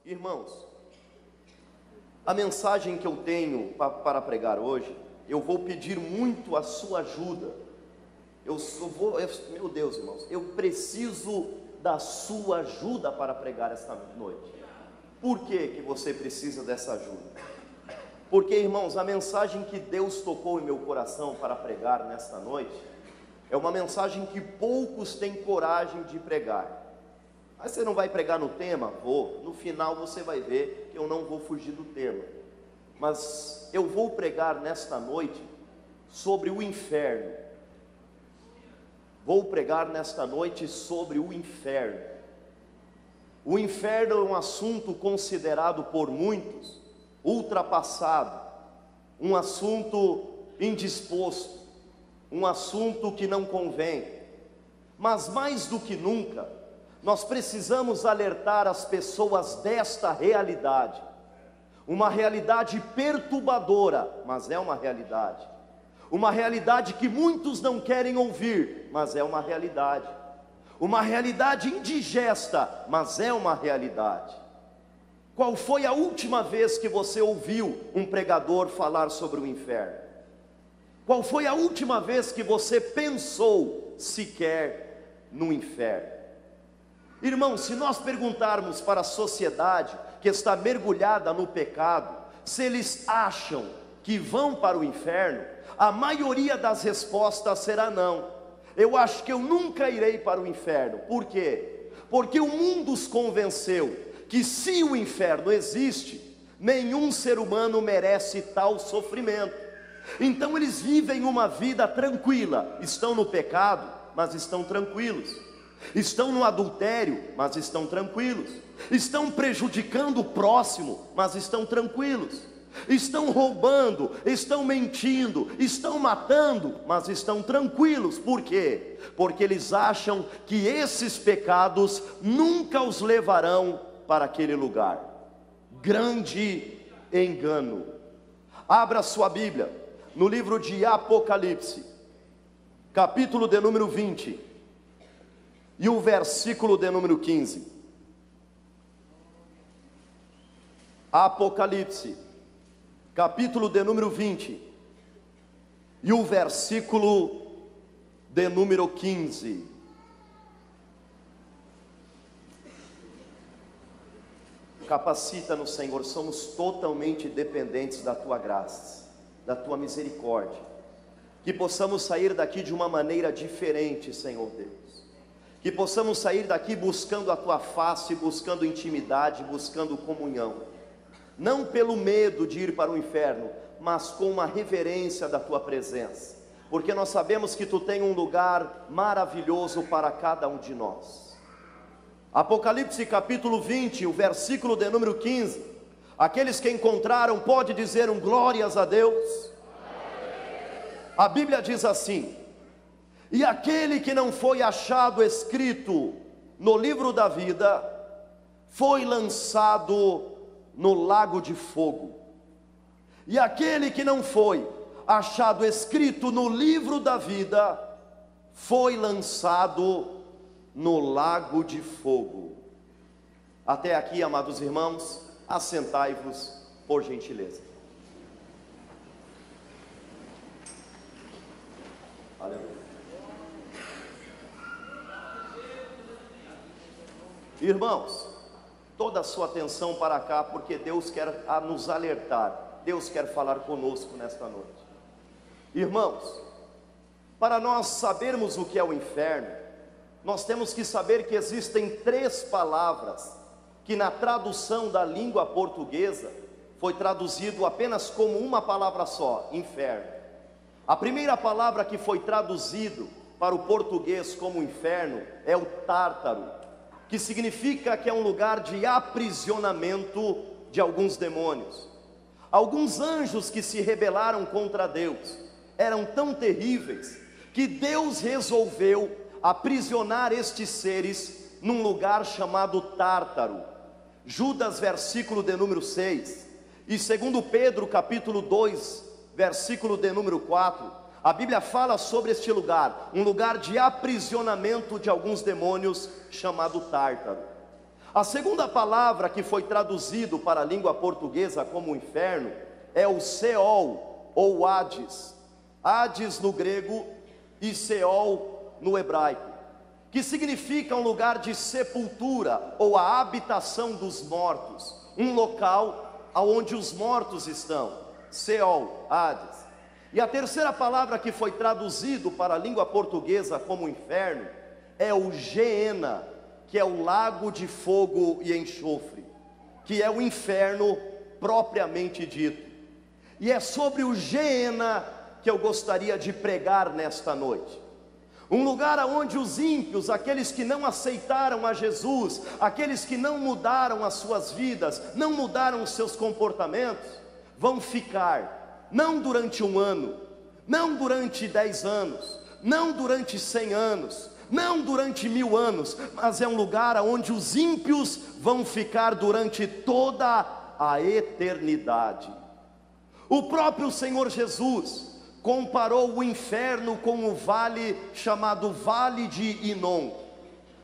Irmãos, a mensagem que eu tenho para pregar hoje, eu vou pedir muito a sua ajuda. Meu Deus, irmãos, eu preciso da sua ajuda para pregar esta noite. Por que você precisa dessa ajuda? Porque, irmãos, a mensagem que Deus tocou em meu coração para pregar nesta noite é uma mensagem que poucos têm coragem de pregar. Mas você não vai pregar no tema? Vou. No final você vai ver que eu não vou fugir do tema. Mas eu vou pregar nesta noite sobre o inferno. Vou pregar nesta noite sobre o inferno. O inferno é um assunto considerado por muitos ultrapassado, um assunto indisposto, um assunto que não convém. Mas mais do que nunca, nós precisamos alertar as pessoas desta realidade. Uma realidade perturbadora, mas é uma realidade. Uma realidade que muitos não querem ouvir, mas é uma realidade. Uma realidade indigesta, mas é uma realidade. Qual foi a última vez que você ouviu um pregador falar sobre o inferno? Qual foi a última vez que você pensou sequer no inferno? Irmão, se nós perguntarmos para a sociedade que está mergulhada no pecado, se eles acham que vão para o inferno, a maioria das respostas será não. Eu acho que eu nunca irei para o inferno. Por quê? Porque o mundo os convenceu que se o inferno existe, nenhum ser humano merece tal sofrimento. Então eles vivem uma vida tranquila, estão no pecado, mas estão tranquilos. Estão no adultério, mas estão tranquilos. Estão prejudicando o próximo, mas estão tranquilos. Estão roubando, estão mentindo, estão matando, mas estão tranquilos. Por quê? Porque eles acham que esses pecados nunca os levarão para aquele lugar. Grande engano. Abra sua Bíblia no livro de Apocalipse, capítulo de número 20 e o versículo de número 15. Apocalipse, capítulo de número 20 e o versículo de número 15. Capacita-nos, Senhor, somos totalmente dependentes da Tua graça, da Tua misericórdia. Que possamos sair daqui de uma maneira diferente, Senhor Deus. Que possamos sair daqui buscando a Tua face, buscando intimidade, buscando comunhão. Não pelo medo de ir para o inferno, mas com uma reverência da Tua presença. Porque nós sabemos que Tu tem um lugar maravilhoso para cada um de nós. Apocalipse capítulo 20, o versículo de número 15. Aqueles que encontraram, pode dizer um glórias a Deus. A Bíblia diz assim: e aquele que não foi achado escrito no livro da vida, foi lançado no lago de fogo. E aquele que não foi achado escrito no livro da vida, foi lançado no lago de fogo. Até aqui, amados irmãos, assentai-vos por gentileza. Aleluia. Irmãos, toda a sua atenção para cá, porque Deus quer nos alertar, Deus quer falar conosco nesta noite. Irmãos, para nós sabermos o que é o inferno, nós temos que saber que existem 3 palavras, que na tradução da língua portuguesa, foi traduzido apenas como uma palavra só, inferno. A primeira palavra que foi traduzido para o português como inferno, é o tártaro, que significa que é um lugar de aprisionamento de alguns demônios. Alguns anjos que se rebelaram contra Deus, eram tão terríveis, que Deus resolveu aprisionar estes seres num lugar chamado Tártaro. Judas, versículo de número 6, e segundo Pedro, capítulo 2, versículo de número 4, a Bíblia fala sobre este lugar, um lugar de aprisionamento de alguns demônios chamado Tártaro. A segunda palavra que foi traduzido para a língua portuguesa como inferno é o Seol ou Hades. Hades no grego e Seol no hebraico, que significa um lugar de sepultura ou a habitação dos mortos, um local onde os mortos estão. Seol, Hades. E a terceira palavra que foi traduzido para a língua portuguesa como inferno é o Geena, que é o lago de fogo e enxofre, que é o inferno propriamente dito. E é sobre o Geena que eu gostaria de pregar nesta noite. Um lugar onde os ímpios, aqueles que não aceitaram a Jesus, aqueles que não mudaram as suas vidas, não mudaram os seus comportamentos, vão ficar, não durante 1 ano, não durante 10 anos, não durante 100 anos, não durante 1000 anos, mas é um lugar onde os ímpios vão ficar durante toda a eternidade. O próprio Senhor Jesus comparou o inferno com o vale chamado Vale de Inom.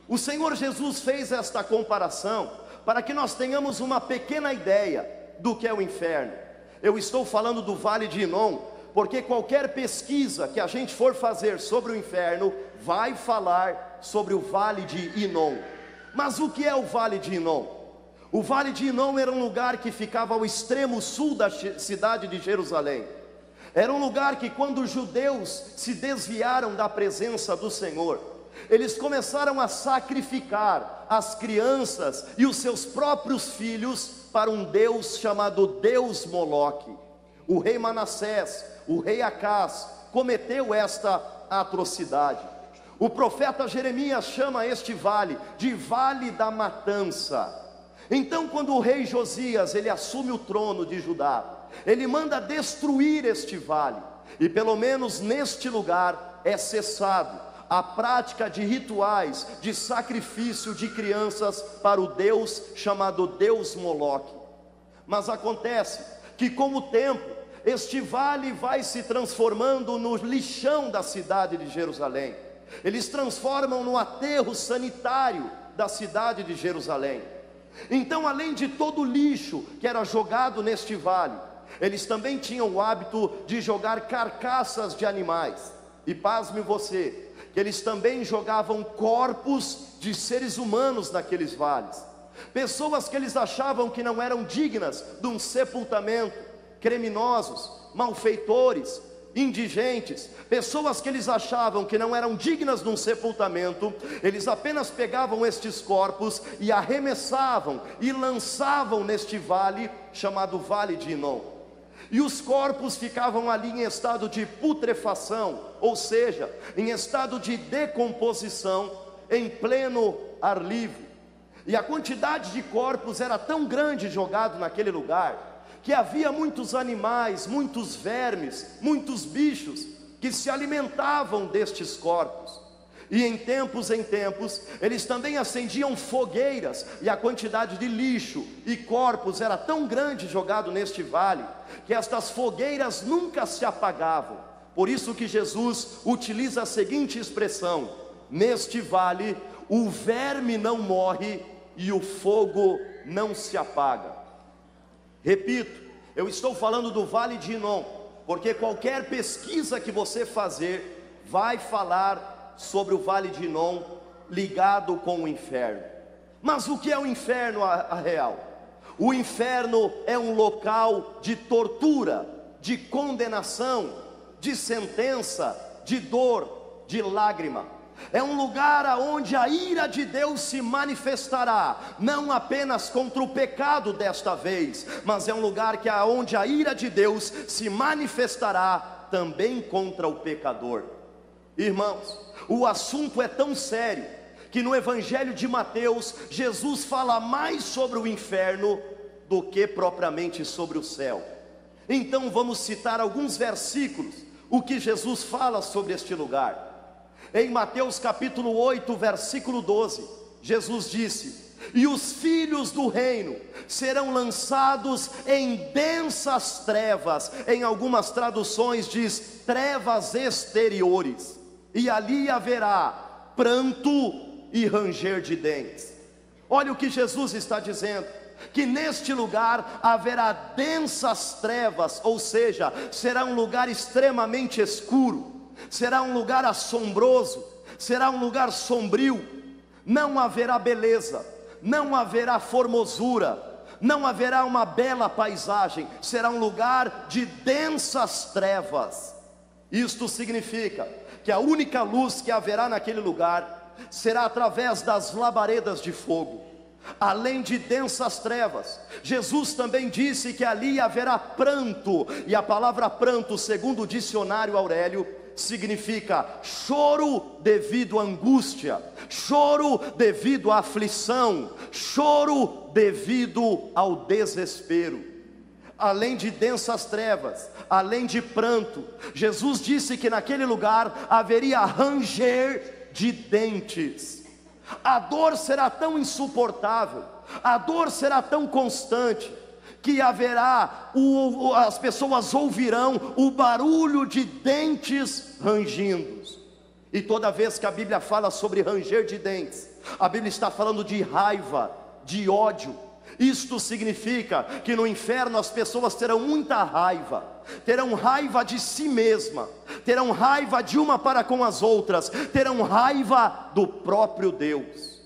O Senhor Jesus fez esta comparação para que nós tenhamos uma pequena ideia do que é o inferno. Eu estou falando do Vale de Inom porque qualquer pesquisa que a gente for fazer sobre o inferno vai falar sobre o Vale de Inom. Mas o que é o Vale de Inom? O Vale de Inom era um lugar que ficava ao extremo sul da cidade de Jerusalém. Era um lugar que, quando os judeus se desviaram da presença do Senhor, eles começaram a sacrificar as crianças e os seus próprios filhos para um deus chamado Deus Moloque. O rei Manassés, o rei Acás, cometeu esta atrocidade. O profeta Jeremias chama este vale de Vale da Matança. Então, quando o rei Josias ele assume o trono de Judá, ele manda destruir este vale, e pelo menos neste lugar é cessado a prática de rituais de sacrifício de crianças para o deus chamado Deus Moloque. Mas acontece que, com o tempo, este vale vai se transformando no lixão da cidade de Jerusalém. Eles transformam no aterro sanitário da cidade de Jerusalém. Então, além de todo o lixo que era jogado neste vale, eles também tinham o hábito de jogar carcaças de animais. E pasme você, que eles também jogavam corpos de seres humanos naqueles vales. Pessoas que eles achavam que não eram dignas de um sepultamento, criminosos, malfeitores, indigentes, pessoas que eles achavam que não eram dignas de um sepultamento, eles apenas pegavam estes corpos e arremessavam e lançavam neste vale chamado Vale de Inom. E os corpos ficavam ali em estado de putrefação, ou seja, em estado de decomposição, em pleno ar livre. E a quantidade de corpos era tão grande jogado naquele lugar, que havia muitos animais, muitos vermes, muitos bichos que se alimentavam destes corpos. E em tempos, eles também acendiam fogueiras, e a quantidade de lixo e corpos era tão grande jogado neste vale, que estas fogueiras nunca se apagavam. Por isso que Jesus utiliza a seguinte expressão: neste vale o verme não morre e o fogo não se apaga. Repito, eu estou falando do Vale de Inom, porque qualquer pesquisa que você fazer vai falar sobre o Vale de Inom ligado com o inferno. Mas o que é o inferno a real? O inferno é um local de tortura, de condenação, de sentença, de dor, de lágrima. É um lugar onde a ira de Deus se manifestará, não apenas contra o pecado desta vez, mas é um lugar onde a ira de Deus se manifestará também contra o pecador. Irmãos, o assunto é tão sério que no Evangelho de Mateus, Jesus fala mais sobre o inferno do que propriamente sobre o céu. Então vamos citar alguns versículos, o que Jesus fala sobre este lugar. Em Mateus capítulo 8, versículo 12, Jesus disse: e os filhos do reino serão lançados em densas trevas. Em algumas traduções diz trevas exteriores, e ali haverá pranto e ranger de dentes. Olha o que Jesus está dizendo: que neste lugar haverá densas trevas, ou seja, será um lugar extremamente escuro, será um lugar assombroso, será um lugar sombrio. Não haverá beleza, não haverá formosura, não haverá uma bela paisagem, será um lugar de densas trevas. Isto significa que a única luz que haverá naquele lugar será através das labaredas de fogo. Além de densas trevas, Jesus também disse que ali haverá pranto, e a palavra pranto, segundo o dicionário Aurélio, significa choro devido à angústia, choro devido à aflição, choro devido ao desespero. Além de densas trevas, além de pranto, Jesus disse que naquele lugar haveria ranger de dentes. A dor será tão insuportável, a dor será tão constante, que haverá, as pessoas ouvirão o barulho de dentes rangindo. E toda vez que a Bíblia fala sobre ranger de dentes, a Bíblia está falando de raiva, de ódio. Isto significa que no inferno as pessoas terão muita raiva, terão raiva de si mesma, terão raiva de uma para com as outras, terão raiva do próprio Deus.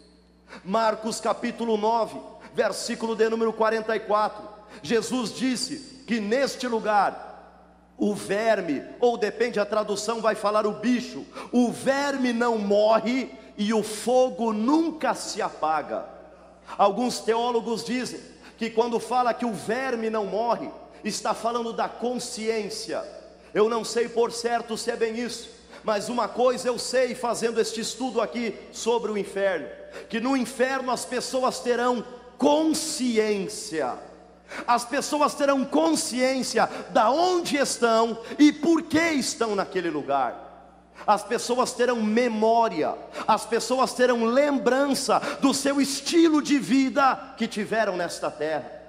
Marcos capítulo 9, versículo de número 44, Jesus disse que neste lugar o verme, ou depende a tradução, vai falar o bicho, o verme não morre e o fogo nunca se apaga. Alguns teólogos dizem que quando fala que o verme não morre, está falando da consciência. Eu não sei por certo se é bem isso, mas uma coisa eu sei fazendo este estudo aqui sobre o inferno, que no inferno as pessoas terão consciência. As pessoas terão consciência da onde estão e por que estão naquele lugar. As pessoas terão memória, as pessoas terão lembrança do seu estilo de vida que tiveram nesta terra.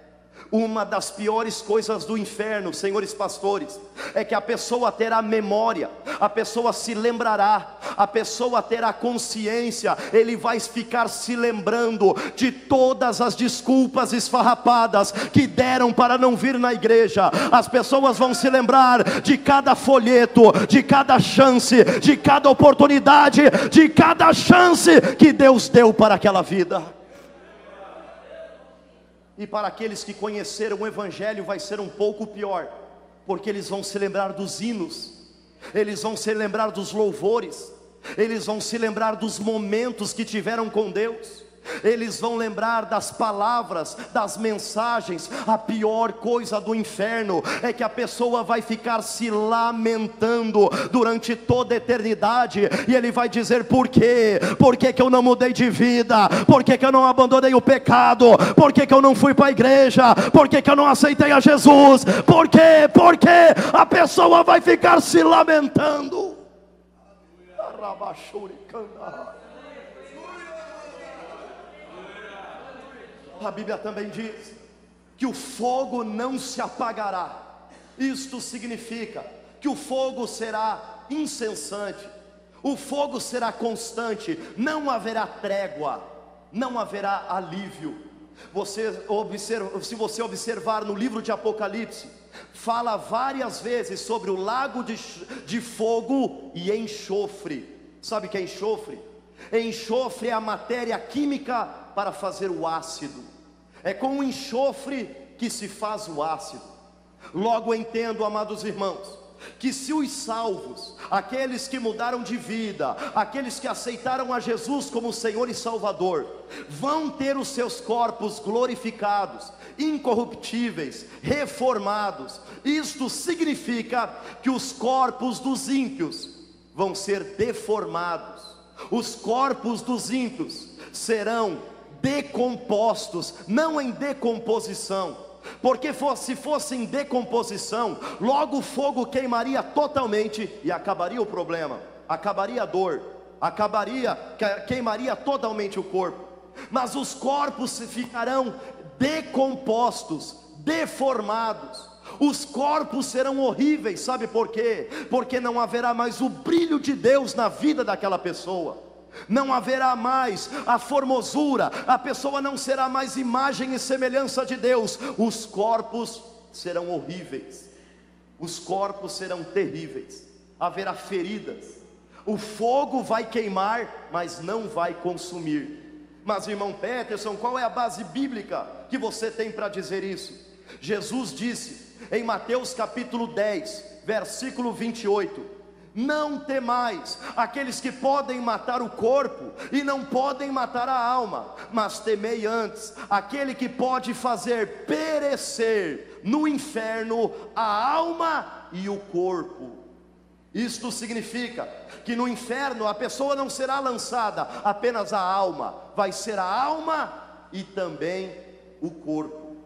Uma das piores coisas do inferno, senhores pastores, é que a pessoa terá memória, a pessoa se lembrará, a pessoa terá consciência, ele vai ficar se lembrando de todas as desculpas esfarrapadas que deram para não vir na igreja. As pessoas vão se lembrar de cada folheto, de cada chance, de cada oportunidade, de cada chance que Deus deu para aquela vida. E para aqueles que conheceram o Evangelho vai ser um pouco pior, porque eles vão se lembrar dos hinos, eles vão se lembrar dos louvores, eles vão se lembrar dos momentos que tiveram com Deus, eles vão lembrar das palavras, das mensagens. A pior coisa do inferno é que a pessoa vai ficar se lamentando durante toda a eternidade, e ele vai dizer: por quê? Por que que eu não mudei de vida? Por que que eu não abandonei o pecado? Por que que eu não fui para a igreja? Por que que eu não aceitei a Jesus? Por quê? Por quê? A pessoa vai ficar se lamentando. A Bíblia também diz que o fogo não se apagará. Isto significa que o fogo será incessante, o fogo será constante, não haverá trégua, não haverá alívio. Se você observar no livro de Apocalipse, fala várias vezes sobre o lago de fogo e enxofre. Sabe o que é enxofre? Enxofre é a matéria química para fazer o ácido. É com o enxofre que se faz o ácido. Logo entendo, amados irmãos, que se os salvos, aqueles que mudaram de vida, aqueles que aceitaram a Jesus como Senhor e Salvador, vão ter os seus corpos glorificados, incorruptíveis, reformados, isto significa que os corpos dos ímpios vão ser deformados. Os corpos dos ímpios serão decompostos, não em decomposição, porque se fosse em decomposição, logo o fogo queimaria totalmente e acabaria o problema, acabaria a dor, queimaria totalmente o corpo. Mas os corpos ficarão decompostos, deformados. Os corpos serão horríveis, sabe por quê? Porque não haverá mais o brilho de Deus na vida daquela pessoa. não haverá mais a formosura, a pessoa não será mais imagem e semelhança de Deus, os corpos serão horríveis, os corpos serão terríveis, haverá feridas, o fogo vai queimar, mas não vai consumir. Mas irmão Peterson, qual é a base bíblica que você tem para dizer isso? Jesus disse em Mateus capítulo 10, versículo 28, não temais aqueles que podem matar o corpo e não podem matar a alma, mas temei antes aquele que pode fazer perecer no inferno a alma e o corpo. Isto significa que no inferno a pessoa não será lançada apenas a alma, vai ser a alma e também o corpo.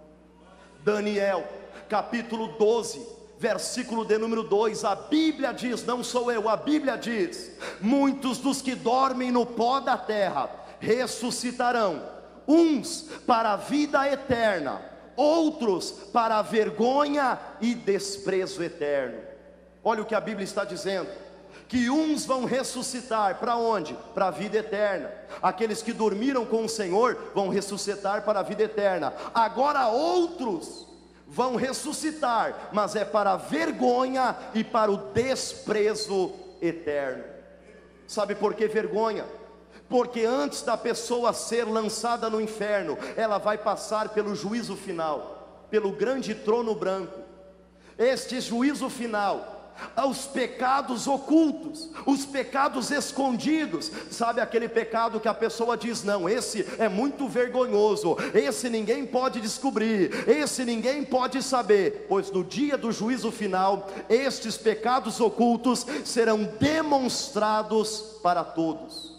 Daniel capítulo 12, versículo de número 2, a Bíblia diz, não sou eu, a Bíblia diz: muitos dos que dormem no pó da terra ressuscitarão, uns para a vida eterna, outros para a vergonha e desprezo eterno. Olha o que a Bíblia está dizendo, que uns vão ressuscitar, para onde? Para a vida eterna. Aqueles que dormiram com o Senhor vão ressuscitar para a vida eterna. Agora outros vão ressuscitar, mas é para a vergonha e para o desprezo eterno. Sabe por que vergonha? Porque antes da pessoa ser lançada no inferno, ela vai passar pelo juízo final, pelo grande trono branco. Este juízo final, os pecados ocultos, os pecados escondidos, sabe aquele pecado que a pessoa diz, não, esse é muito vergonhoso, esse ninguém pode descobrir, esse ninguém pode saber, pois no dia do juízo final, estes pecados ocultos serão demonstrados para todos,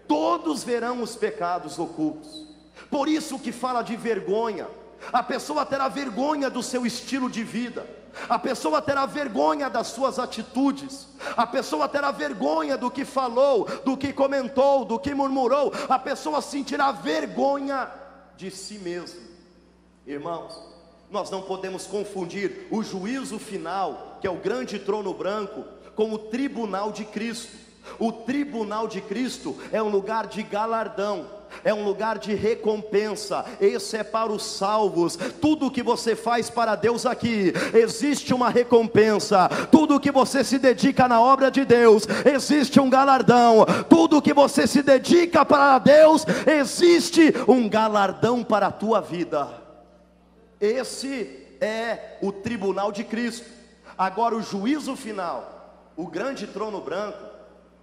todos verão os pecados ocultos. Por isso que fala de vergonha, a pessoa terá vergonha do seu estilo de vida, a pessoa terá vergonha das suas atitudes, a pessoa terá vergonha do que falou, do que comentou, do que murmurou, a pessoa sentirá vergonha de si mesma. Irmãos, nós não podemos confundir o juízo final, que é o grande trono branco, com o tribunal de Cristo. O tribunal de Cristo é um lugar de galardão, é um lugar de recompensa. Esse é para os salvos. Tudo que você faz para Deus aqui, existe uma recompensa. Tudo que você se dedica na obra de Deus, existe um galardão. Tudo que você se dedica para Deus, existe um galardão para a tua vida. Esse é o tribunal de Cristo. Agora o juízo final, o grande trono branco,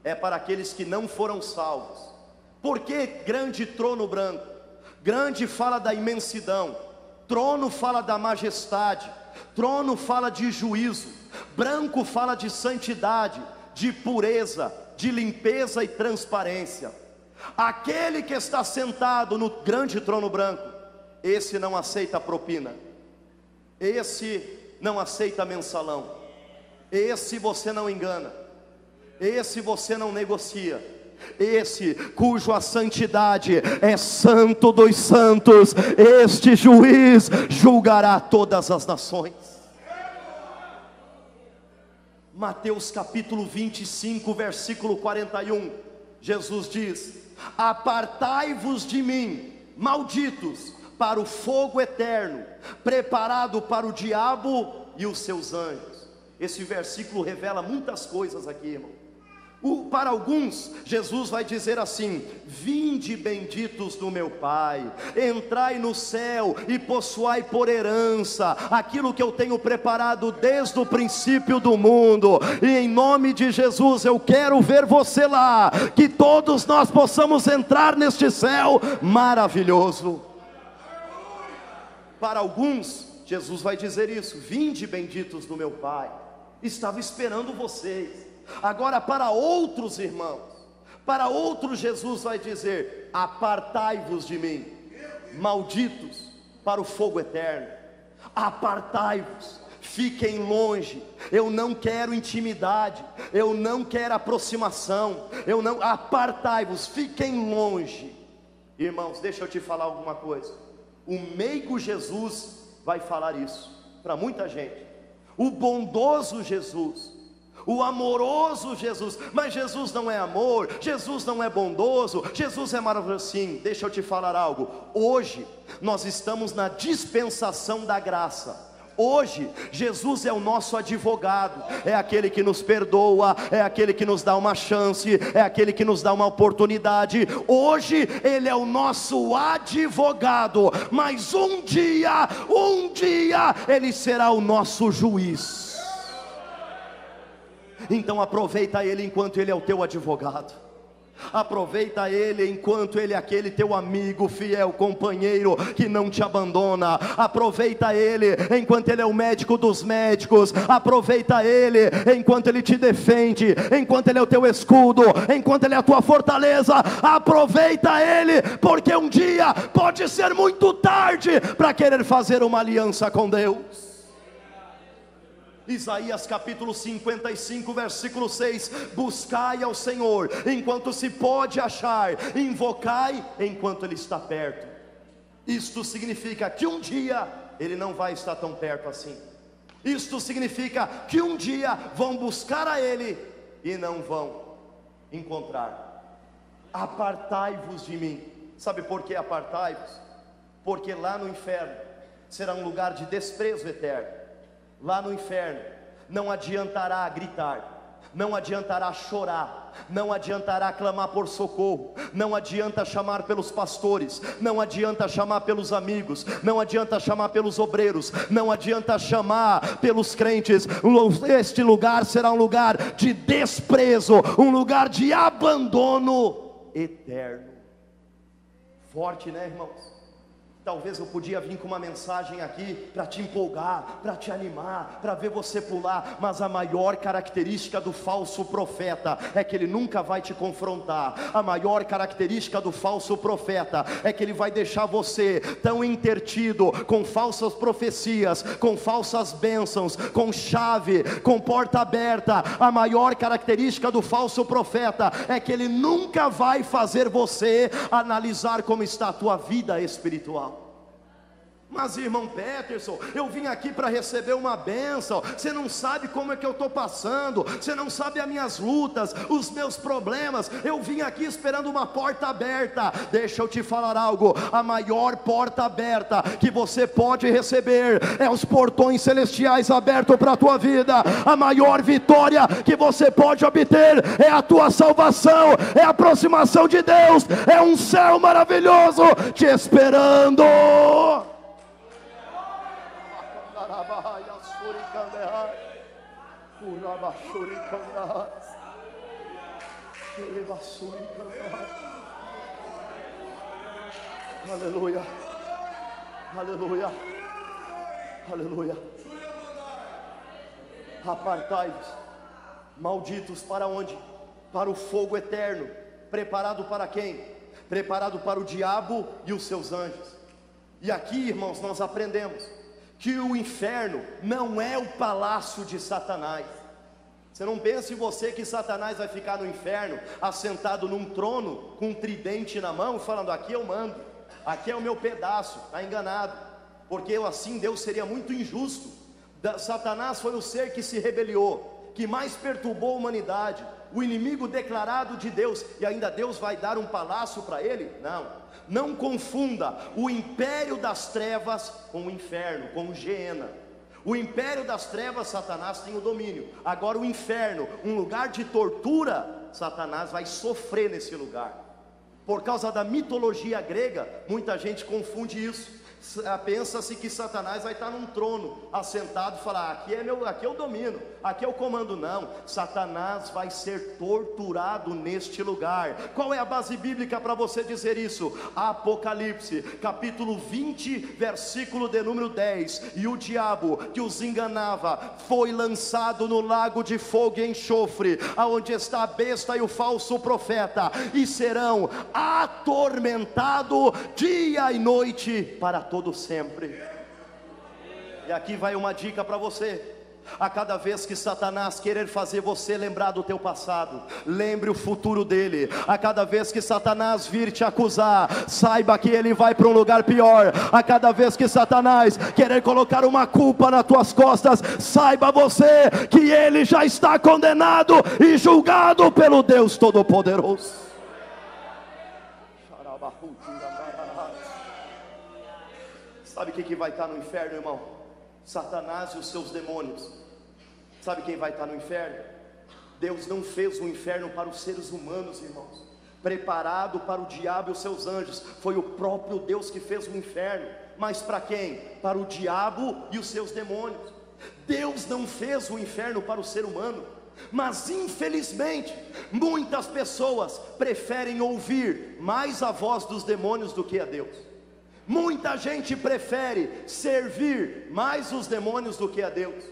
é para aqueles que não foram salvos. Por que grande trono branco? Grande fala da imensidão, trono fala da majestade, trono fala de juízo, branco fala de santidade, de pureza, de limpeza e transparência. Aquele que está sentado no grande trono branco, esse não aceita propina, esse não aceita mensalão, esse você não engana, esse você não negocia. Esse cujo a santidade é santo dos santos, este juiz julgará todas as nações. Mateus capítulo 25, versículo 41, Jesus diz: apartai-vos de mim, malditos, para o fogo eterno, preparado para o diabo e os seus anjos. Esse versículo revela muitas coisas aqui, irmão. Para alguns, Jesus vai dizer assim: vinde benditos do meu Pai, entrai no céu e possuai por herança aquilo que eu tenho preparado desde o princípio do mundo, e em nome de Jesus eu quero ver você lá, que todos nós possamos entrar neste céu maravilhoso. Para alguns, Jesus vai dizer isso: vinde benditos do meu Pai, estava esperando vocês. Agora para outros irmãos, para outros Jesus vai dizer: apartai-vos de mim, malditos, para o fogo eterno. Apartai-vos, fiquem longe, eu não quero intimidade, eu não quero aproximação, apartai-vos, fiquem longe. Irmãos, deixa eu te falar alguma coisa. O meigo Jesus vai falar isso para muita gente. O bondoso Jesus, o amoroso Jesus. Mas Jesus não é amor, Jesus não é bondoso, Jesus é maravilhoso. Sim, deixa eu te falar algo. Hoje nós estamos na dispensação da graça. Hoje Jesus é o nosso advogado, é aquele que nos perdoa, é aquele que nos dá uma chance, é aquele que nos dá uma oportunidade. Hoje Ele é o nosso advogado, mas um dia Ele será o nosso juiz. Então aproveita Ele enquanto Ele é o teu advogado. Aproveita Ele enquanto Ele é aquele teu amigo fiel, companheiro que não te abandona. Aproveita Ele enquanto Ele é o médico dos médicos. Aproveita Ele enquanto Ele te defende, enquanto Ele é o teu escudo, enquanto Ele é a tua fortaleza. Aproveita Ele, porque um dia pode ser muito tarde para querer fazer uma aliança com Deus. Isaías capítulo 55 versículo 6: buscai ao Senhor enquanto se pode achar, invocai enquanto Ele está perto. Isto significa que um dia Ele não vai estar tão perto assim. Isto significa que um dia vão buscar a Ele e não vão encontrar. Apartai-vos de mim. Sabe por que apartai-vos? Porque lá no inferno será um lugar de desprezo eterno. Lá no inferno não adiantará gritar, não adiantará chorar, não adiantará clamar por socorro, não adianta chamar pelos pastores, não adianta chamar pelos amigos, não adianta chamar pelos obreiros, não adianta chamar pelos crentes. Este lugar será um lugar de desprezo, um lugar de abandono eterno. Forte, né, irmãos? Talvez eu podia vir com uma mensagem aqui para te empolgar, para te animar, para ver você pular. Mas a maior característica do falso profeta é que ele nunca vai te confrontar. A maior característica do falso profeta é que ele vai deixar você tão intertido com falsas profecias, com falsas bênçãos, com chave, com porta aberta. A maior característica do falso profeta é que ele nunca vai fazer você analisar como está a tua vida espiritual. Mas irmão Peterson, eu vim aqui para receber uma bênção. Você não sabe como é que eu estou passando, você não sabe as minhas lutas, os meus problemas. Eu vim aqui esperando uma porta aberta. Deixa eu te falar algo: a maior porta aberta que você pode receber é os portões celestiais abertos para a tua vida. A maior vitória que você pode obter é a tua salvação, é a aproximação de Deus, é um céu maravilhoso te esperando. Aleluia, aleluia, aleluia. Apartai-vos, malditos, para onde? Para o fogo eterno. Preparado para quem? Preparado para o diabo e os seus anjos. E aqui, irmãos, nós aprendemos que o inferno não é o palácio de Satanás. Você não pense em você que Satanás vai ficar no inferno assentado num trono com um tridente na mão falando: aqui eu mando, aqui é o meu pedaço. Está enganado, porque assim Deus seria muito injusto. Satanás foi o ser que se rebeliou, que mais perturbou a humanidade, o inimigo declarado de Deus, e ainda Deus vai dar um palácio para ele? Não confunda o império das trevas com o inferno, com o Geena. O império das trevas, Satanás tem o domínio. Agora o inferno, um lugar de tortura, Satanás vai sofrer nesse lugar. Por causa da mitologia grega, muita gente confunde isso. Pensa-se que Satanás vai estar num trono, assentado, e falar: aqui eu domino, aqui eu comando. Não, Satanás vai ser torturado neste lugar. Qual é a base bíblica para você dizer isso? Apocalipse, capítulo 20, versículo de número 10. E o diabo que os enganava foi lançado no lago de fogo e enxofre, aonde está a besta e o falso profeta, e serão atormentados dia e noite para todo sempre. E aqui vai uma dica para você: A cada vez que Satanás querer fazer você lembrar do teu passado, lembre o futuro dele. A cada vez que Satanás vir te acusar, saiba que ele vai para um lugar pior. A cada vez que Satanás querer colocar uma culpa nas tuas costas, saiba você que ele já está condenado e julgado pelo Deus Todo-Poderoso. Sabe quem que vai estar no inferno, irmão? Satanás e os seus demônios. Sabe quem vai estar no inferno? Deus não fez o inferno para os seres humanos, irmãos, preparado para o diabo e os seus anjos. Foi o próprio Deus que fez o inferno. Mas para quem? Para o diabo e os seus demônios. Deus não fez o inferno para o ser humano. Mas infelizmente muitas pessoas preferem ouvir mais a voz dos demônios do que a Deus. Muita gente prefere servir mais os demônios do que a Deus.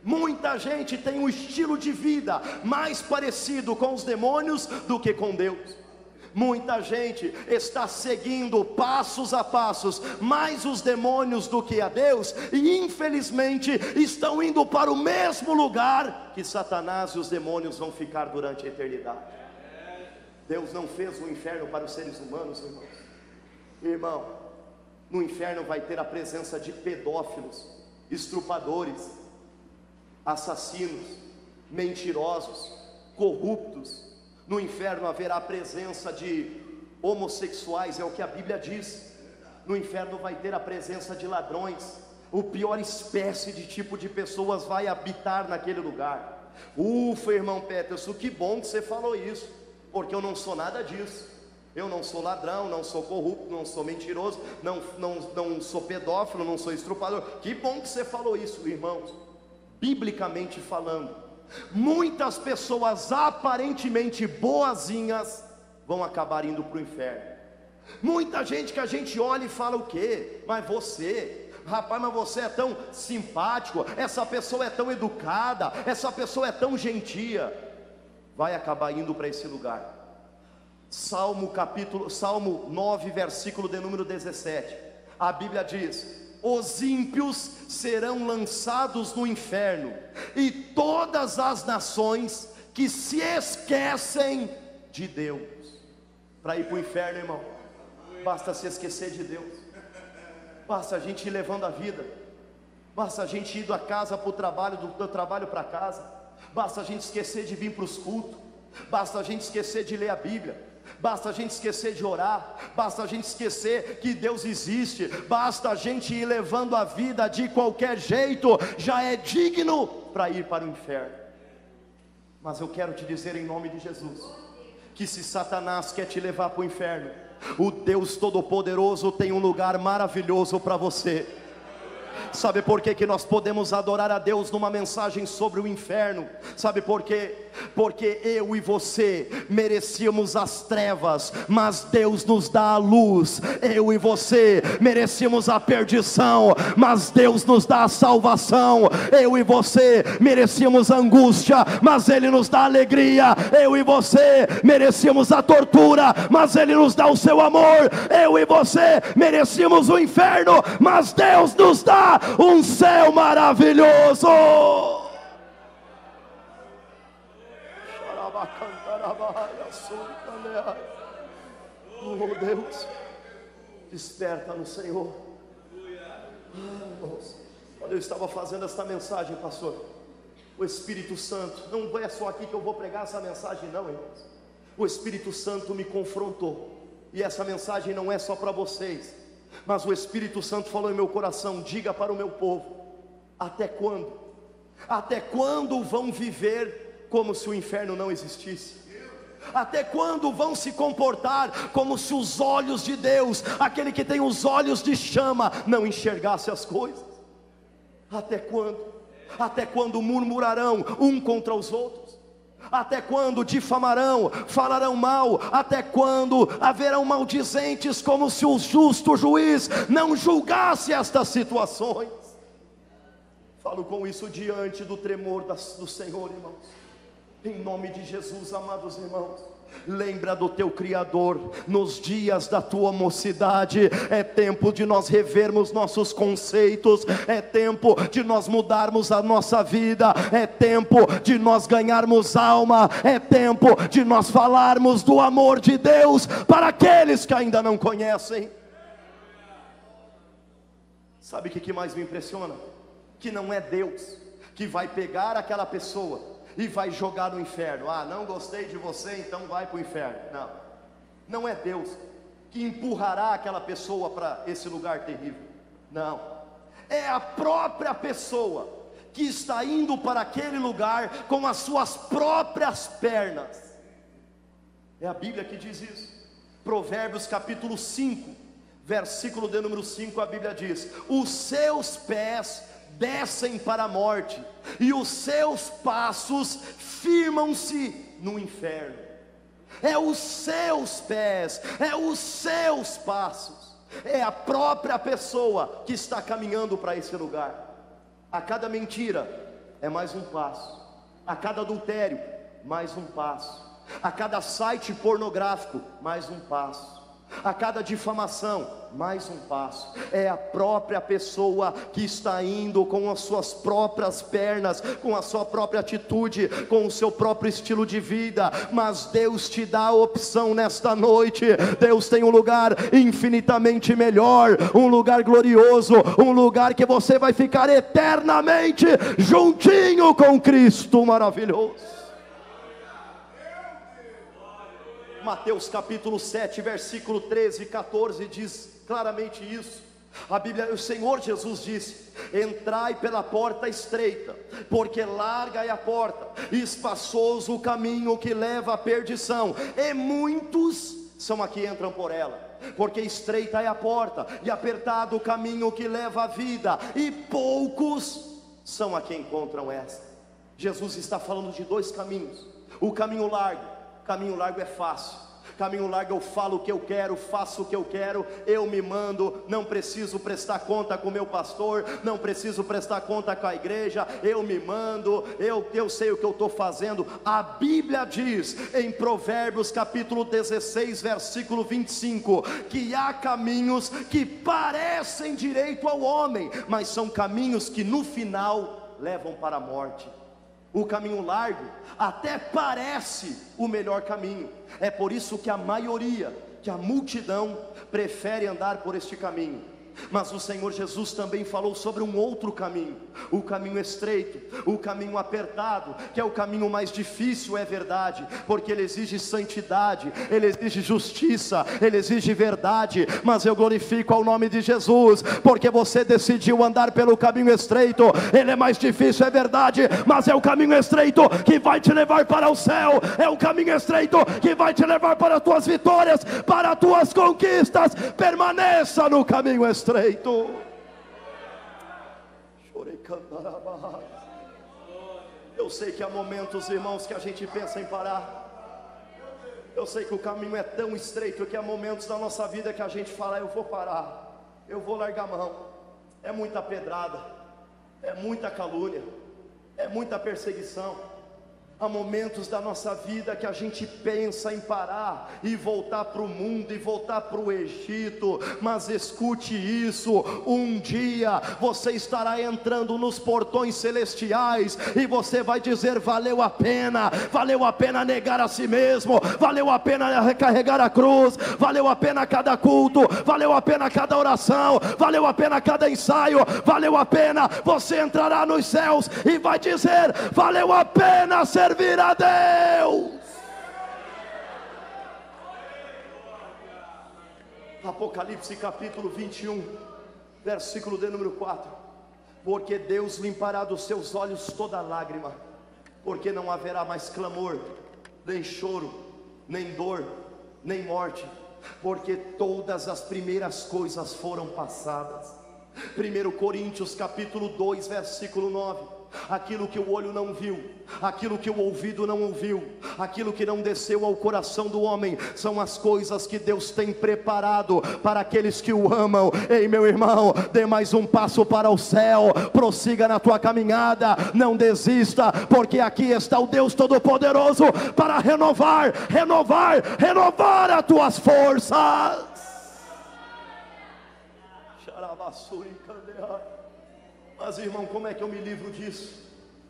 Muita gente tem um estilo de vida mais parecido com os demônios do que com Deus. Muita gente está seguindo passos a passos mais os demônios do que a Deus, e infelizmente estão indo para o mesmo lugar que Satanás e os demônios vão ficar durante a eternidade. Deus não fez o inferno para os seres humanos, irmãos. Irmão, no inferno vai ter a presença de pedófilos, estrupadores, assassinos, mentirosos, corruptos. No inferno haverá a presença de homossexuais, é o que a Bíblia diz. No inferno vai ter a presença de ladrões. O pior espécie de tipo de pessoas vai habitar naquele lugar. Ufa, irmão Peterson, que bom que você falou isso, porque eu não sou nada disso. Eu não sou ladrão, não sou corrupto, não sou mentiroso, não sou pedófilo, não sou estrupador. Que bom que você falou isso, irmãos. Biblicamente falando, muitas pessoas aparentemente boazinhas vão acabar indo para o inferno. Muita gente que a gente olha e fala: o quê? Mas você, rapaz, mas você é tão simpático, essa pessoa é tão educada, essa pessoa é tão gentia, vai acabar indo para esse lugar. Salmo 9, versículo de número 17, a Bíblia diz: os ímpios serão lançados no inferno, e todas as nações que se esquecem de Deus. Para ir para o inferno, irmão, basta se esquecer de Deus. Basta a gente ir levando a vida. Basta a gente ir da casa para o trabalho, do trabalho para casa. Basta a gente esquecer de vir para os cultos. Basta a gente esquecer de ler a Bíblia. Basta a gente esquecer de orar. Basta a gente esquecer que Deus existe. Basta a gente ir levando a vida de qualquer jeito, já é digno para ir para o inferno. Mas eu quero te dizer em nome de Jesus, que se Satanás quer te levar para o inferno, o Deus Todo-Poderoso tem um lugar maravilhoso para você. Sabe por que nós podemos adorar a Deus numa mensagem sobre o inferno? Sabe por quê? Porque eu e você merecíamos as trevas, mas Deus nos dá a luz. Eu e você merecíamos a perdição, mas Deus nos dá a salvação. Eu e você merecíamos angústia, mas Ele nos dá alegria. Eu e você merecíamos a tortura, mas Ele nos dá o seu amor. Eu e você merecíamos o inferno, mas Deus nos dá um céu maravilhoso. Oh Deus, desperta no Senhor. Quando eu estava fazendo esta mensagem, pastor, o Espírito Santo, não é só aqui que eu vou pregar essa mensagem não, irmãos. O Espírito Santo me confrontou, e essa mensagem não é só para vocês, mas o Espírito Santo falou em meu coração: diga para o meu povo, até quando? Até quando vão viver como se o inferno não existisse? Até quando vão se comportar como se os olhos de Deus, aquele que tem os olhos de chama, não enxergasse as coisas? Até quando? Até quando murmurarão um contra os outros? Até quando difamarão, falarão mal? Até quando haverão maldizentes, como se o justo juiz não julgasse estas situações? Falo com isso diante do tremor do Senhor, irmãos. Em nome de Jesus, amados irmãos, Lembra do teu Criador nos dias da tua mocidade. É tempo de nós revermos nossos conceitos, é tempo de nós mudarmos a nossa vida, é tempo de nós ganharmos alma, é tempo de nós falarmos do amor de Deus para aqueles que ainda não conhecem. Sabe o que mais me impressiona? Que não é Deus que vai pegar aquela pessoa e vai jogar no inferno. Ah, não gostei de você, então vai para o inferno. Não, não é Deus que empurrará aquela pessoa para esse lugar terrível. Não, é a própria pessoa que está indo para aquele lugar com as suas próprias pernas. É a Bíblia que diz isso. Provérbios capítulo 5, versículo de número 5, a Bíblia diz: os seus pés descem para a morte, e os seus passos firmam-se no inferno. É os seus pés, é os seus passos, é a própria pessoa que está caminhando para esse lugar. A cada mentira é mais um passo, a cada adultério mais um passo, a cada site pornográfico mais um passo, a cada difamação mais um passo. É a própria pessoa que está indo com as suas próprias pernas, com a sua própria atitude, com o seu próprio estilo de vida. Mas Deus te dá a opção nesta noite. Deus tem um lugar infinitamente melhor, um lugar glorioso, um lugar que você vai ficar eternamente juntinho com Cristo maravilhoso. Mateus capítulo 7, versículo 13 e 14 diz claramente isso. A Bíblia, o Senhor Jesus disse: entrai pela porta estreita, porque larga é a porta, e espaçoso o caminho que leva à perdição, e muitos são a que entram por ela. Porque estreita é a porta, e apertado o caminho que leva à vida, e poucos são a que encontram essa. Jesus está falando de dois caminhos. O caminho largo é fácil. Caminho largo, eu falo o que eu quero, faço o que eu quero, eu me mando, não preciso prestar conta com o meu pastor, não preciso prestar conta com a igreja, eu me mando, eu sei o que eu estou fazendo. A Bíblia diz em Provérbios capítulo 16, versículo 25, que há caminhos que parecem direito ao homem, mas são caminhos que no final levam para a morte. O caminho largo até parece o melhor caminho. É por isso que a maioria, que a multidão prefere andar por este caminho. Mas o Senhor Jesus também falou sobre um outro caminho, o caminho estreito, o caminho apertado, que é o caminho mais difícil, é verdade, porque ele exige santidade, ele exige justiça, ele exige verdade. Mas eu glorifico ao nome de Jesus, porque você decidiu andar pelo caminho estreito. Ele é mais difícil, é verdade, mas é o caminho estreito que vai te levar para o céu, é o caminho estreito que vai te levar para as tuas vitórias, para as tuas conquistas. Permaneça no caminho estreito. Eu sei que há momentos, irmãos, que a gente pensa em parar. Eu sei que o caminho é tão estreito que há momentos da nossa vida que a gente fala: eu vou parar, eu vou largar a mão. É muita pedrada, é muita calúnia, é muita perseguição. Há momentos da nossa vida que a gente pensa em parar e voltar para o mundo e voltar para o Egito. Mas escute isso: um dia você estará entrando nos portões celestiais e você vai dizer: valeu a pena negar a si mesmo, valeu a pena recarregar a cruz, valeu a pena cada culto, valeu a pena cada oração, valeu a pena cada ensaio, valeu a pena. Você entrará nos céus e vai dizer: valeu a pena servir a Deus. Apocalipse capítulo 21, versículo de número 4: porque Deus limpará dos seus olhos toda lágrima, porque não haverá mais clamor, nem choro, nem dor, nem morte, porque todas as primeiras coisas foram passadas. 1 Coríntios capítulo 2, versículo 9: aquilo que o olho não viu, aquilo que o ouvido não ouviu, aquilo que não desceu ao coração do homem, são as coisas que Deus tem preparado para aqueles que o amam. Ei, meu irmão, dê mais um passo para o céu, prossiga na tua caminhada, não desista, porque aqui está o Deus Todo-Poderoso para renovar as tuas forças. Mas, irmão, como é que eu me livro disso?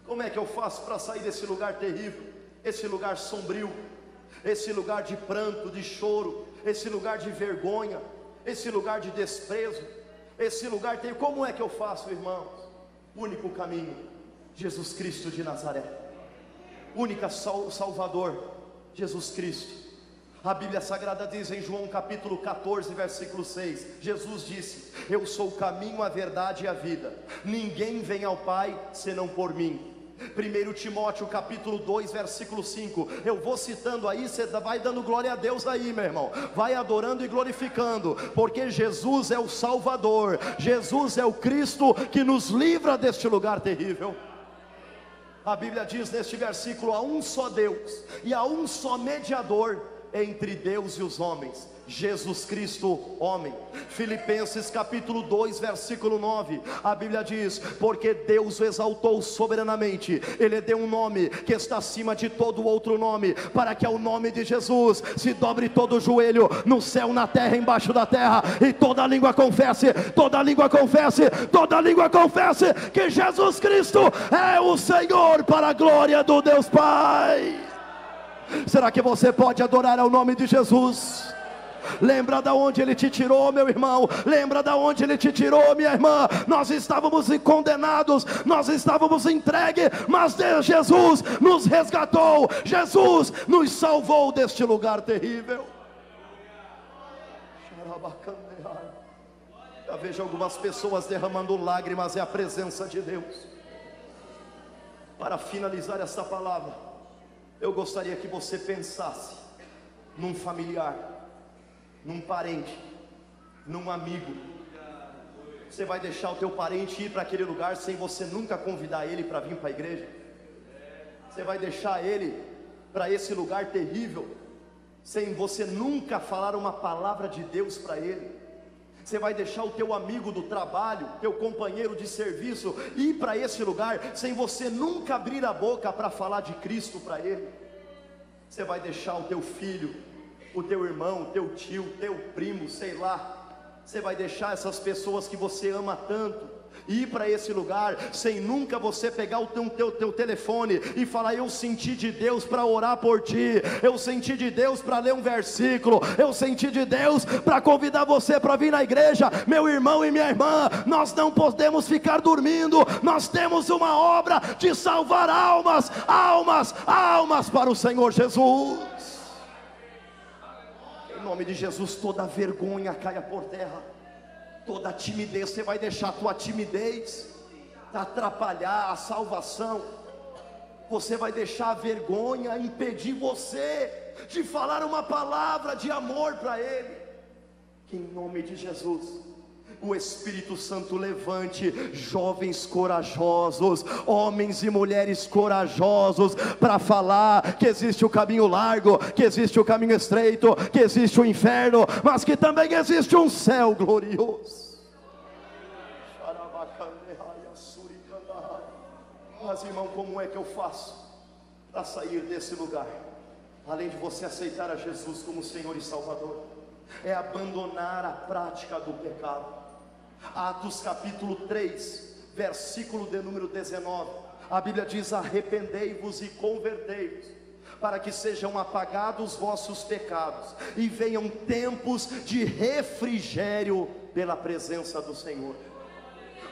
Como é que eu faço para sair desse lugar terrível, esse lugar sombrio, esse lugar de pranto, de choro, esse lugar de vergonha, esse lugar de desprezo, esse lugar terrível? Como é que eu faço, irmãos? Único caminho, Jesus Cristo de Nazaré. Única Salvador, Jesus Cristo. A Bíblia Sagrada diz em João capítulo 14, versículo 6, Jesus disse: eu sou o caminho, a verdade e a vida, ninguém vem ao Pai senão por mim. 1 Timóteo capítulo 2, versículo 5, eu vou citando aí, você vai dando glória a Deus aí, meu irmão, vai adorando e glorificando, porque Jesus é o Salvador, Jesus é o Cristo que nos livra deste lugar terrível. A Bíblia diz neste versículo: há um só Deus e há um só mediador entre Deus e os homens, Jesus Cristo, homem. Filipenses capítulo 2, versículo 9, a Bíblia diz: porque Deus o exaltou soberanamente, Ele deu um nome que está acima de todo outro nome, para que ao nome de Jesus se dobre todo o joelho, no céu, na terra, embaixo da terra, e toda língua confesse, toda língua confesse, toda língua confesse que Jesus Cristo é o Senhor, para a glória do Deus Pai. Será que você pode adorar ao nome de Jesus? Lembra da onde Ele te tirou, meu irmão, lembra da onde Ele te tirou, minha irmã. Nós estávamos condenados, nós estávamos entregues, mas Jesus nos resgatou, Jesus nos salvou deste lugar terrível. Já vejo algumas pessoas derramando lágrimas, é a presença de Deus. Para finalizar essa palavra, eu gostaria que você pensasse num familiar, num parente, num amigo. Você vai deixar o teu parente ir para aquele lugar sem você nunca convidar ele para vir para a igreja? Você vai deixar ele para esse lugar terrível sem você nunca falar uma palavra de Deus para ele? Você vai deixar o teu amigo do trabalho, teu companheiro de serviço, ir para esse lugar sem você nunca abrir a boca para falar de Cristo para ele? Você vai deixar o teu filho, o teu irmão, o teu tio, o teu primo, sei lá, você vai deixar essas pessoas que você ama tanto ir para esse lugar sem nunca você pegar o teu telefone e falar: eu senti de Deus para orar por ti, eu senti de Deus para ler um versículo, eu senti de Deus para convidar você para vir na igreja? Meu irmão e minha irmã, nós não podemos ficar dormindo, nós temos uma obra de salvar almas para o Senhor Jesus. Em nome de Jesus, toda vergonha caia por terra, toda timidez. Você vai deixar a tua timidez atrapalhar a salvação? Você vai deixar a vergonha impedir você de falar uma palavra de amor para Ele? Que em nome de Jesus o Espírito Santo levante jovens corajosos, homens e mulheres corajosos, para falar que existe o caminho largo, que existe o caminho estreito, que existe o inferno, mas que também existe um céu glorioso. Mas, irmão, como é que eu faço para sair desse lugar? Além de você aceitar a Jesus como Senhor e Salvador, é abandonar a prática do pecado. Atos capítulo 3, versículo de número 19, a Bíblia diz: arrependei-vos e convertei-vos, para que sejam apagados os vossos pecados e venham tempos de refrigério pela presença do Senhor.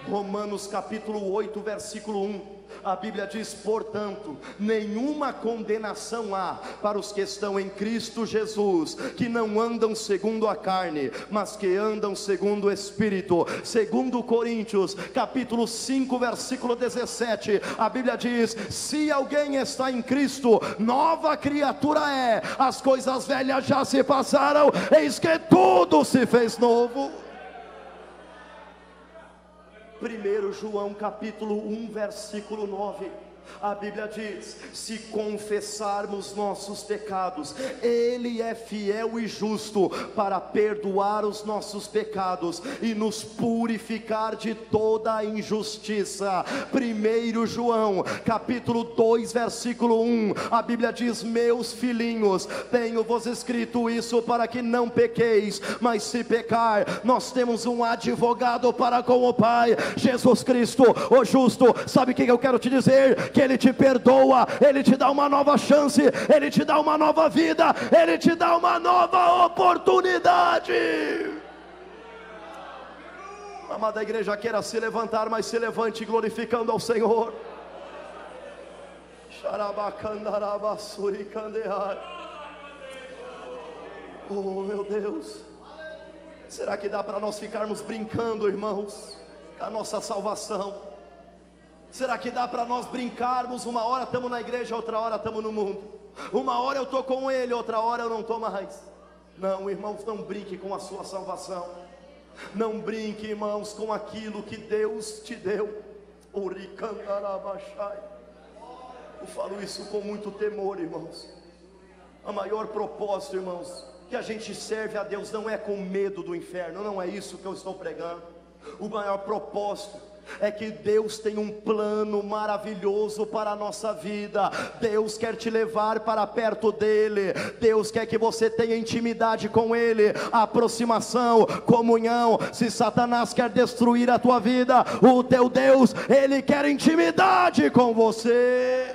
Romanos capítulo 8, versículo 1, a Bíblia diz: portanto, nenhuma condenação há para os que estão em Cristo Jesus, que não andam segundo a carne, mas que andam segundo o Espírito. Segundo Coríntios capítulo 5, versículo 17, a Bíblia diz: se alguém está em Cristo, nova criatura é, as coisas velhas já se passaram, eis que tudo se fez novo. 1 João capítulo 1, versículo 9. A Bíblia diz: se confessarmos nossos pecados, Ele é fiel e justo para perdoar os nossos pecados e nos purificar de toda a injustiça. 1 João capítulo 2, versículo 1, a Bíblia diz: meus filhinhos, tenho-vos escrito isso para que não pequeis, mas se pecar, nós temos um advogado para com o Pai, Jesus Cristo, o justo. Sabe o que eu quero te dizer? Que Ele te perdoa, Ele te dá uma nova chance, Ele te dá uma nova vida, Ele te dá uma nova oportunidade. Amada igreja, queira se levantar, mas se levante glorificando ao Senhor. Oh meu Deus, será que dá para nós ficarmos brincando, irmãos, com a nossa salvação? Será que dá para nós brincarmos? Uma hora estamos na igreja, outra hora estamos no mundo. Uma hora eu estou com Ele, outra hora eu não estou mais. Não, irmãos, não brinque com a sua salvação. Não brinque, irmãos, com aquilo que Deus te deu. Eu falo isso com muito temor, irmãos. A maior propósito, irmãos, que a gente serve a Deus não é com medo do inferno. Não é isso que eu estou pregando. O maior propósito é que Deus tem um plano maravilhoso para a nossa vida. Deus quer te levar para perto dEle. Deus quer que você tenha intimidade com Ele, aproximação, comunhão. Se Satanás quer destruir a tua vida, o teu Deus, Ele quer intimidade com você.